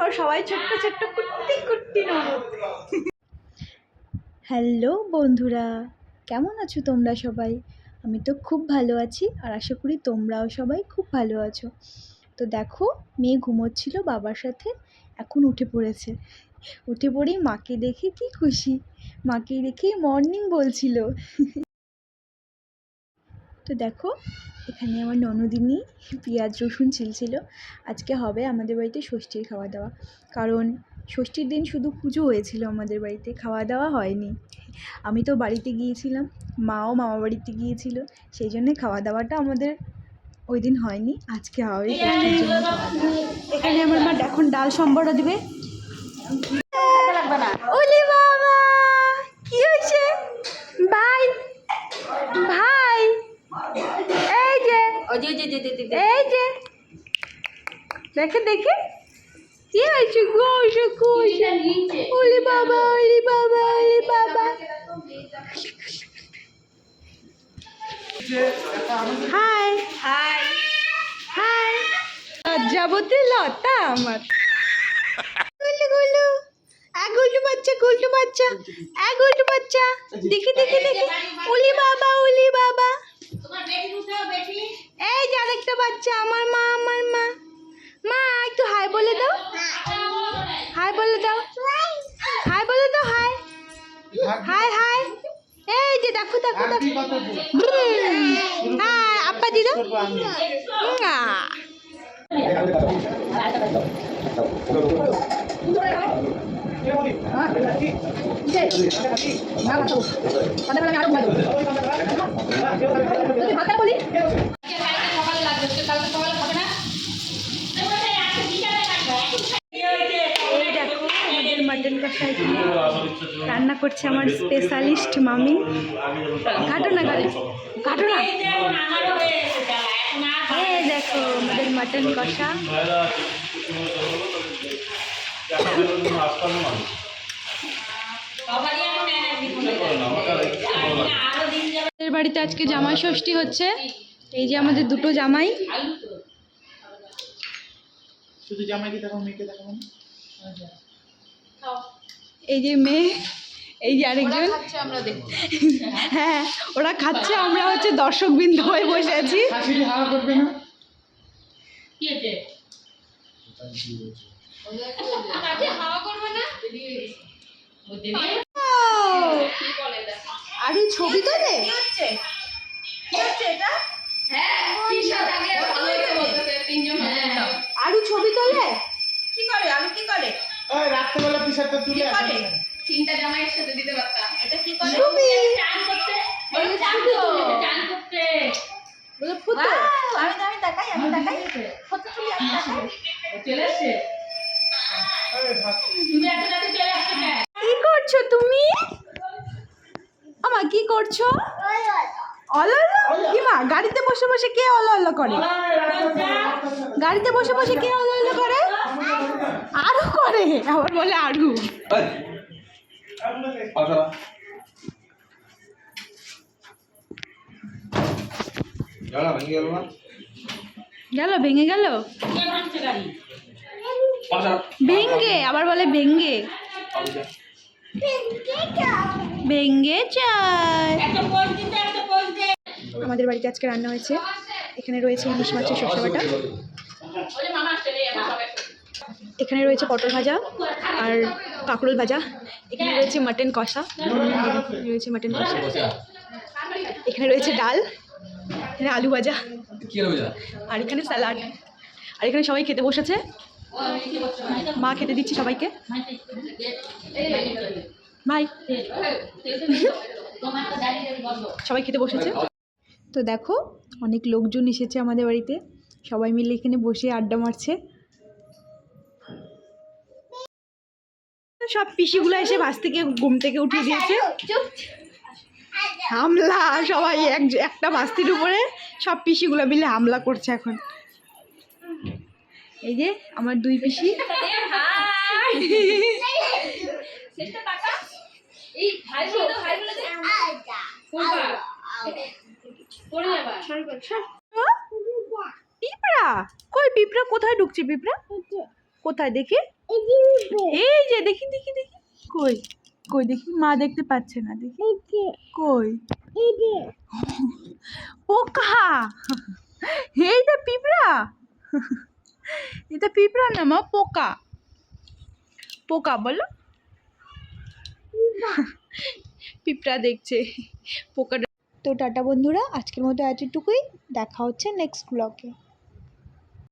আমার সবাই ছোট্ট ছোট্ট কুট্টি কুট্টি ননদ। হ্যালো বন্ধুরা, কেমন আছো তোমরা সবাই? আমি তো খুব ভালো আছি, আর আশা করি তোমরাও সবাই খুব ভালো আছো। তো দেখো, মেয়ে ঘুমোচ্ছিল বাবার সাথে, এখন উঠে পড়েছে। উঠে পড়েই মাকে দেখে কি খুশি, মাকে দেখেই মর্নিং বলছিল। তো দেখো, এখানে আমার ননদিনী পেঁয়াজ রসুন ছিলছিল। আজকে হবে আমাদের বাড়িতে ষষ্ঠীর খাওয়া দাওয়া, কারণ ষষ্ঠীর দিন শুধু পুজো হয়েছিল, আমাদের বাড়িতে খাওয়া দাওয়া হয়নি। আমি তো বাড়িতে গিয়েছিলাম, মাও মামা বাড়িতে গিয়েছিল, সেই জন্যে খাওয়া দাওয়াটা আমাদের ওই দিন হয়নি। আজকে হবে ষষ্ঠীর জন্য খাওয়া দাওয়া। এখানে আমার মা এখন ডাল সম্বরও দিবে। ওলে বাবা, কি হয়েছে ভাই? ভাই এই যে এই যে দেখে দেখে কি হয়েছে গোসে গোসে। ওলে বাবা ওলে বাবা ওলে বাবা। হাই হাই হাই। লজ্জাবতী লতা আমার। গুলু গুলু গুলটু বাচ্চা গুলটু বাচ্চা গুলটু বাচ্চা। দেখি দেখি দেখি। ওলি বাবা ওলি বাবা। এই যে আরেকটা বাচ্চা, আমার মা আমার মা। মা একটু হাই বলে দাও, হাই বলে দাও, হাই বলে দাও, হাই হাই হাই। এই যে দেখো দেখো দেখো। হ্যাঁ আব্বা দিদা। মাটন কষা এখানে রান্না করছে আমার স্পেশালিস্ট মামি। ঘাটো না ঘাটো না। এই দেখো আমাদের মাটন কষা। আমাদের বাড়িতে আজকে জামাই ষষ্ঠী হচ্ছে। এই যে আমাদের দুটো জামাই। শুধু জামাইকে দেখো, মেয়েকে দেখো। এই যে মেয়ে, এই যে আরেকজন। হ্যাঁ ওরা খাচ্ছে, আমরা হচ্ছে দর্শক বিন্দু হয়ে বসে আছি। আরে ছবি তোলে আরু ছবি তোলে কি করে? আমি কি করে রাত্রেবেলা পিসাটা তুলে তিনটা জামাই একসাথে দিতে পারতাম। এটা কি করে? ছবি টান করতে, টান করতে বলে ফুটো। আমি দেখাই, আমি দেখাই ফটো তুলি। চলে আসছে। কি করছো তুমি? আমা কি করছো? কি মা, গাড়িতে বসে বসে কে অলো করে? গাড়িতে বসে বসে কে অলো করে? আরু করে, আবার বলে আরু। গেল ভেঙে গেল, ভেঙ্গে আবার বলে ভেঙ্গে ভেঙ্গে চায়। আমাদের বাড়িতে আজকে রান্না হয়েছে। এখানে রয়েছে ইলিশ মাছের সর্ষে বাটা, এখানে রয়েছে পটল ভাজা আর কাঁকরোল ভাজা, এখানে রয়েছে মাটন কষা, এখানে রয়েছে ডাল, এখানে আলু ভাজা, আর এখানে স্যালাড। আর এখানে সবাই খেতে বসেছে, মা খেতে দিচ্ছে সবাইকে। ভাই সবাই খেতে বসেছে। তো দেখো অনেক লোকজন এসেছে আমাদের বাড়িতে, সবাই মিলে এখানে বসে আড্ডা মারছে। সব পিসিগুলো এসে বাস থেকে ঘুম থেকে উঠিয়ে দিয়েছে। হামলা, সবাই একটা বাস্তির উপরে সব পিসিগুলো মিলে হামলা করছে এখন। এই যে আমার দুই পিসি। পিঁপড়া কই? পিঁপড়া কোথায় ঢুকছে? পিঁপড়া কোথায় দেখি? এই যে দেখি দেখি দেখি, কই কই দেখি, মা দেখতে পাচ্ছে না, দেখি কই, পোকা, এইটা পিঁপড়া, এটা পিঁপড়া না মা, পোকা, পোকা বলো, পিঁপড়া দেখছে পোকাটা। তো টাটা বন্ধুরা, আজকের মতো এতটুকুই, দেখা হচ্ছে নেক্সট ব্লগে।